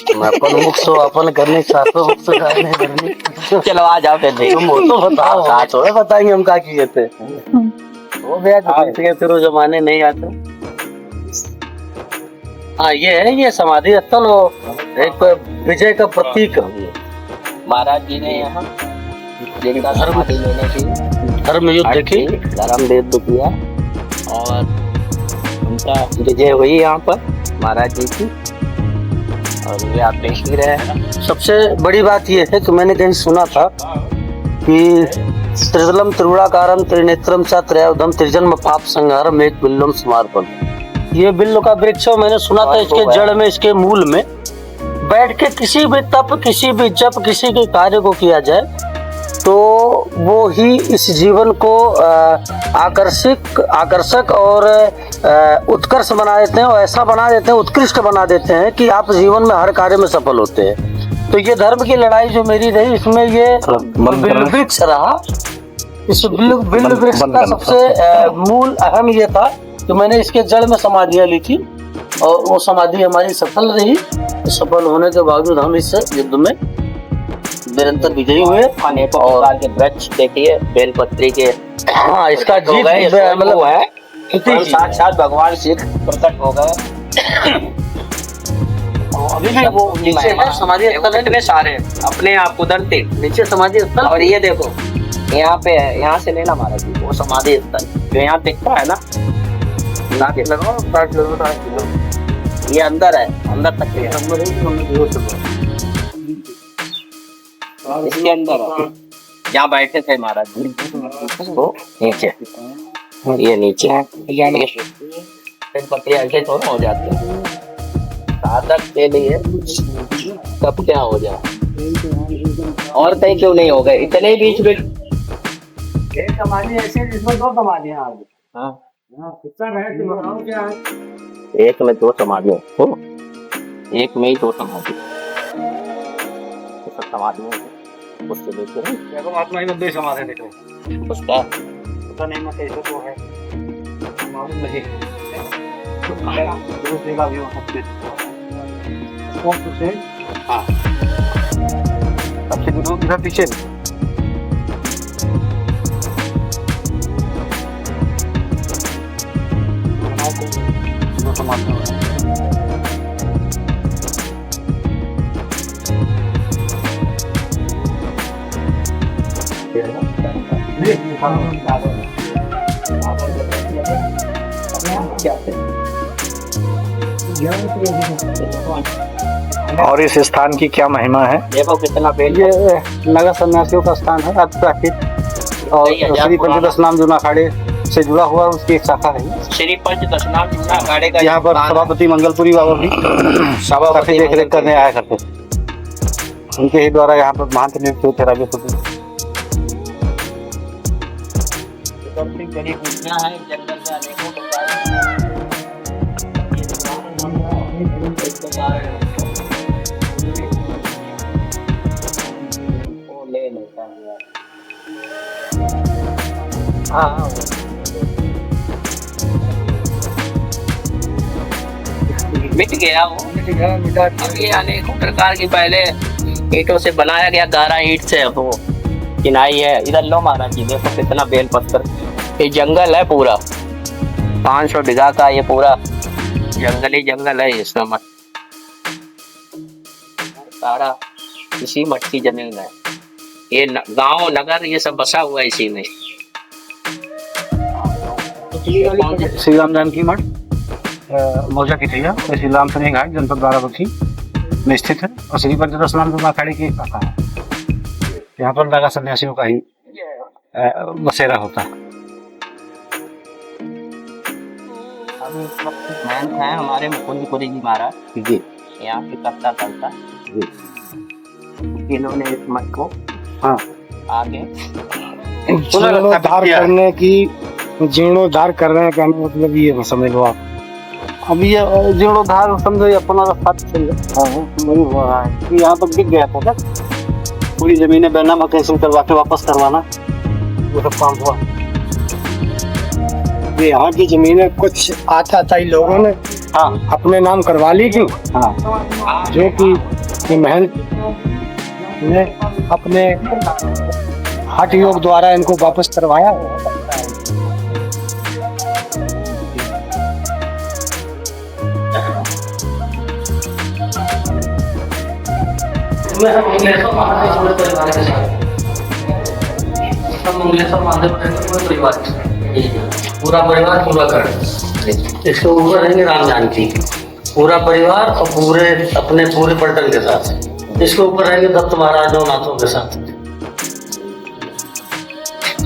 अपन मुख सो अपन करने सातों मुख से काय नहीं करनी। चलो आ जाओ फिर नहीं तुम वो तो बताओ, आज थोड़ा बताएंगे हम क्या किए थे। वो गया फिर वो जमाने नहीं आते। हाँ ये है, ये समाधि स्थल वो एक विजय का प्रतीक है। महाराज जी ने यहाँ जिनका समाधि लेने की धर्म युद्ध देखी, धर्म युद्ध किया और उनका विजय हुई यहाँ पर महाराज जी की, और वे आप देख ही रहे हैं। सबसे बड़ी बात यह है कि मैंने कहीं सुना था कि त्रिदलम त्रिगुणाकारम त्रिनेत्रम च त्रयोदम त्रिजन्म पाप संहारम एक बिल्लम समर्पण। ये बिल्लो का वृक्ष है, मैंने सुना था इसके जड़ में, इसके मूल में बैठ के किसी भी तप, किसी भी जप, किसी के कार्य को किया जाए तो वो ही इस जीवन को आकर्षक और उत्कर्ष बना देते हैं, और ऐसा बना देते हैं, उत्कृष्ट बना देते हैं कि आप जीवन में हर कार्य में सफल होते हैं। तो ये धर्म की लड़ाई जो मेरी रही, इसमें ये बिल्व वृक्ष रहा। इस बिल्व वृक्ष का सबसे मूल अहम ये था कि मैंने इसके जड़ में समाधियां ली थी, और वो समाधि हमारी सफल रही। सफल होने के बावजूद हम इस युद्ध में निरंतर विजयी हुए। अनेकों प्रकार के वृक्ष देखिए, बेलपत्री के। हाँ, इसका जीत मतलब है साक्षात भगवान शिव प्रकट हो गए। अभी भी वो नीचे है समाधि स्थल, इतने सारे अपने आप उधरते नीचे समाधि स्थल। और ये देखो यहाँ पे है, यहाँ से लेना महाराज जी वो समाधि स्थल जो यहाँ दिखता है ना, ये अंदर है, अंदर तक है, इसके अंदर है जहाँ बैठे थे महाराज जी, वो नीचे, ये नीचे पत्रे ऐसे थोड़ा हो जाते हैं। साधक के लिए कब क्या हो जाए, और कहीं क्यों नहीं हो गए इतने बीच में। एक समाधि ऐसे जिसमें दो समाधियां आ गई। हाँ कितना है कि बताओ क्या है? एक में दो समाधियां हो, एक में ही दो समाधि, सब समाधियां उससे लेके देखो महात्मा ही दो समाधि देखो, उसका पता नहीं मैं कैसे तो है मालूम नहीं। दूसरे का भी हो सकते कौन से? हाँ सबसे दूर इधर पीछे और इस स्थान की क्या महिमा है? देखो कितना बेल। ये नगर सन्यासियों का स्थान है, प्राकृत, और श्री पंचदश नाम जूना अखाड़े से जुड़ा हुआ उसकी एक शाखा है। श्री पंचदश नाम जूना अखाड़े का यहाँ पर सभापति मंगलपुरी बाबा भी काफी देख रेख करने आया करते थे, उनके ही द्वारा यहाँ पर महंत नियुक्त हुए थे राजे पुत्र। जंगल में अनेकों ले लेता है। हाँ मिट गया वो, अब ये अनेकों प्रकार की पहले ईंटों से बनाया गया, गारा ईंट से वो चिनाई है। इधर लो महाराज जी देखो कितना बेल पत्थर, ये जंगल है पूरा 500 बीघा का, ये पूरा जंगल ही जंगल है। इसमें मत सारा इसी मठ की जमीन है, ये गांव नगर ये सब बसा हुआ है इसी में। श्री राम जानकी मठ मौजा की थैया श्री राम सनी घाट जनपद बाराबंकी में स्थित है, और श्री पंचदश नाम जूना अखाड़े की एक शाखा है। यहाँ पर नागा सन्यासियों का ही बसेरा होता है। महंत है हमारे मुकुंदपुरी जी महाराज जी, यहाँ पे करता करता इन्होंने इस मठ को हाँ आगे जीर्णोद्धार करने की, जीर्णोद्धार करने का मतलब ये समझ लो आप। अब ये जीर्णोद्धार समझो अपना रास्ता चल रहा है कि यहाँ तक बिक गया था, पूरी जमीनें बैनामा कैंसिल करवा के वापस करवाना, वो सब काम हुआ। यहाँ की जमीनें कुछ आता था लोगों ने हाँ अपने नाम करवा ली थी, हाँ जो कि महंत ने अपने हठ योग द्वारा इनको वापस करवाया। पूरा परिवार पूरा कर, इसके ऊपर रहेंगे राम जानकी, पूरा परिवार और पूरे अपने पूरे पलटन के साथ। इसके ऊपर रहेंगे दत्त महाराज और नाथों के साथ।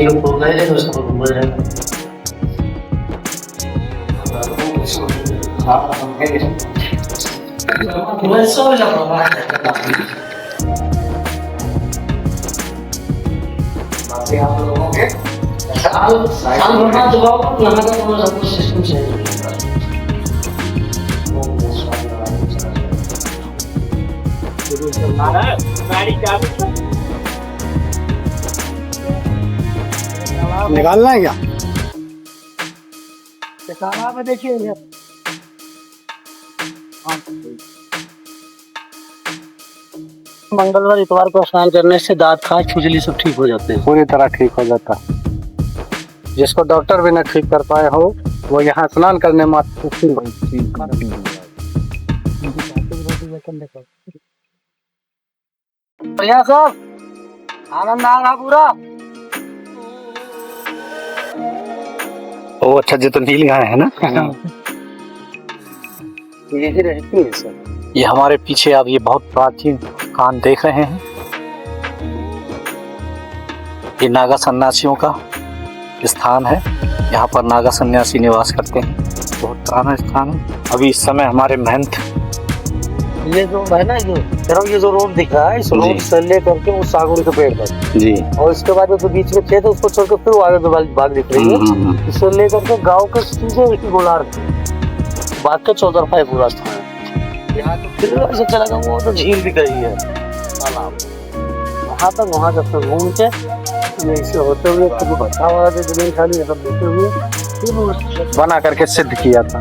ये पूर्ण है तो इसको ऊपर रहेगा। वैसा लग रहा है। आप लोगों के साल भर दबाओ यहाँ का पूरा सब कुछ सिस्टम चेंज हो जाएगा। निकालना है क्या? देखिए मंगलवार इतवार को स्नान करने से दांत खाज खुजली सब ठीक हो जाते हैं। पूरी तरह ठीक हो जाता है। जिसको डॉक्टर भी न ठीक कर पाए हो वो यहाँ स्नान करने मात्र बढ़िया सब आनंद आ रहा पूरा। वो अच्छा जो तो नील गाय है ना, यही रहती है सर। ये हमारे पीछे आप ये बहुत प्राचीन कान देख रहे हैं। ये नागा सन्यासियों का स्थान है। यहाँ पर नागा सन्यासी निवास करते हैं। बहुत पुराना स्थान है। अभी इस समय हमारे महंत ये जो है ना, ये जो रोड दिख रहा है, इस रोड से लेकर के उस सागुन के पेड़ तक जी, और इसके बाद जो बीच में खेत है उसको छोड़कर फिर आगे भाग दिख रही है। इससे लेकर के गाँव के सीधे इसी गोलार बाग के चौतरफा है पूरा स्थान है। यहाँ तो फिर ऐसे चला गया, वो तो झील दिख रही है, तालाब। वहाँ तक वहाँ जब तक घूम के ऐसे होते हुए कभी भट्टा वाला जो जमीन खाली है सब देते हुए फिर बना करके सिद्ध किया था।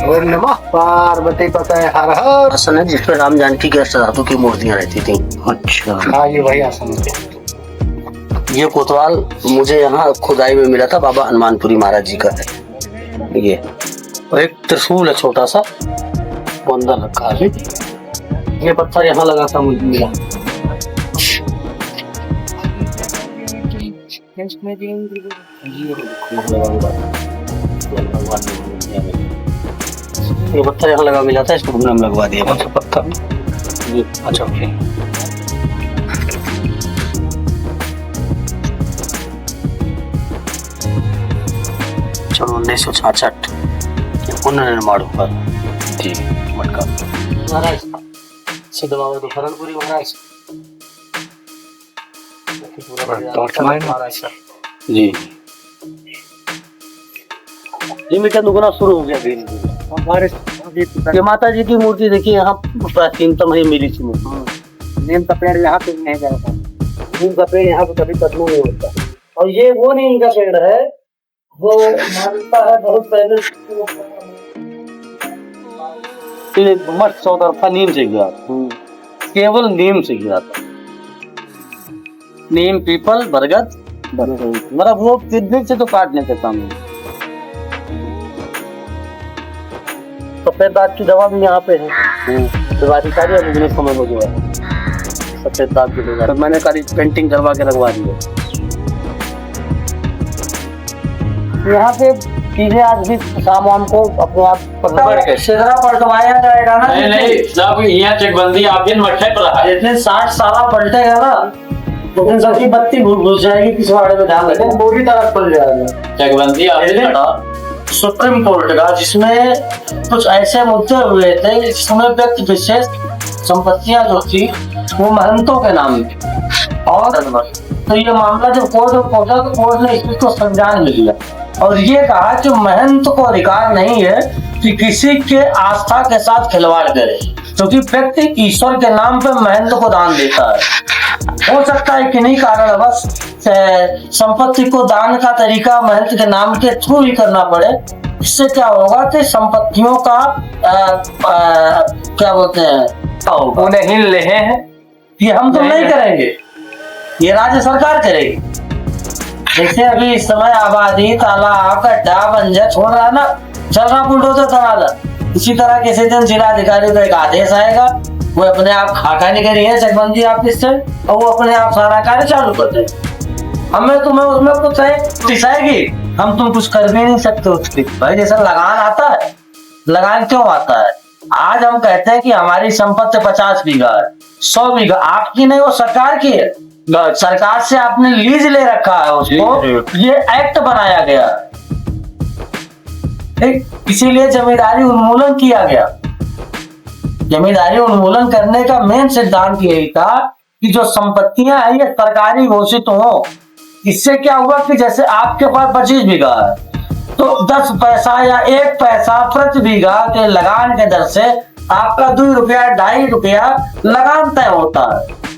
ओम नमः पार्वती पतये हर हर। आसन है जिसपे राम जानकी के अष्टधातु की मूर्तियां रहती थी। अच्छा, हाँ ये वही आसन है। ये कोतवाल मुझे यहाँ खुदाई में मिला था, बाबा हनुमानपुरी महाराज जी का है ये। और एक त्रिशूल है छोटा सा, वो अंदर रखा है। ये पत्थर यहाँ लगा था मुझे मिला। ये पत्थर यहाँ लगा मिला था, इसको हमने लगवा दिया। कौन सा पत्थर? ये अच्छा ओके। चलो 1966 पुनर्निर्माण हुआ जी, मटका महाराज सिद्ध बाबा दुखरनपुरी महाराज महाराज जी। ये मीठा दुगना शुरू हो गया धीरे-धीरे। हमारे ये माता जी की मूर्ति देखिए, यहाँ प्राचीनतम ही मिली थी मूर्ति। नीम का पेड़ यहाँ पे नहीं जाता। नीम का पेड़ यहाँ पे कभी कदमों नहीं होता। और ये वो नीम का पेड़ है, वो मानता है बहुत पहले मठ चौतरफा नीम से गिरा, केवल नीम से गिरा था। नीम, पीपल, बरगद, मतलब वो किडनी से तो काटने के काम नहीं। सफेद दाग की दवा भी यहाँ पे है। दीवारी सारी बिजनेस को मैं जो है सफेद दाग की दवा, मैंने सारी पेंटिंग करवा के लगवा दी है। यहाँ पे चीजें आज भी शाम वाम को अपने आप शिगरा पलटवाया जाएगा ना। नहीं सब यहाँ चकबंदी आप दिन मट्ठे पर जितने 60 साल पलटेगा ना, लेकिन सबकी बत्ती घुस जाएगी। पिछवाड़े में ध्यान रखें, पूरी तरह पल जाएगा चकबंदी आप सुप्रीम कोर्ट का, जिसमें कुछ ऐसे मुद्दे हुए थे जिसमें व्यक्ति विशेष संपत्तियां जो थी वो महंतों के नाम थी। और तो ये मामला जब कोर्ट में पहुंचा तो कोर्ट ने इसको संज्ञान में लिया और ये कहा कि महंत को अधिकार नहीं है कि किसी के आस्था के साथ खिलवाड़ करे। क्योंकि व्यक्ति ईश्वर के नाम पे महल को दान देता है। हो सकता है किन्हीं कारणवश संपत्ति को दान का तरीका महल के नाम के थ्रू ही करना पड़े। इससे क्या होगा कि संपत्तियों का क्या बोलते हैं, उन्हें हिल रहे हैं, ये हम तो नहीं करेंगे, ये राज्य सरकार करेगी। जैसे अभी इस समय आबादी, तालाब, गड्ढा, बंजर छोड़ रहा ना, चल रहा बुलडोजर धनाधन। इसी तरह किसी दिन जिलाधिकारी को एक आदेश आएगा, वो अपने आप खाका निकली है चकबंदी ऑफिस से, और वो अपने आप सारा कार्य चालू कर दे। हमें तुम्हें उसमें कुछ है दिखाएगी, हम तुम कुछ कर भी नहीं सकते उसकी। भाई जैसा लगान आता है, लगान क्यों आता है? आज हम कहते हैं कि हमारी संपत्ति 50 बीघा है, 100 बीघा आपकी नहीं, वो सरकार की है। सरकार से आपने लीज ले रखा है उसको, ये एक्ट बनाया गया, इसीलिए जमींदारी उन्मूलन किया गया। जमींदारी उन्मूलन करने का मेन सिद्धांत यही था कि जो संपत्तियां हैं ये सरकारी घोषित हो। इससे क्या हुआ कि जैसे आपके पास 25 बीघा है तो 10 पैसा या 1 पैसा प्रति बीघा के लगान के दर से आपका 2 रुपया 2.5 रुपया लगान तय होता है।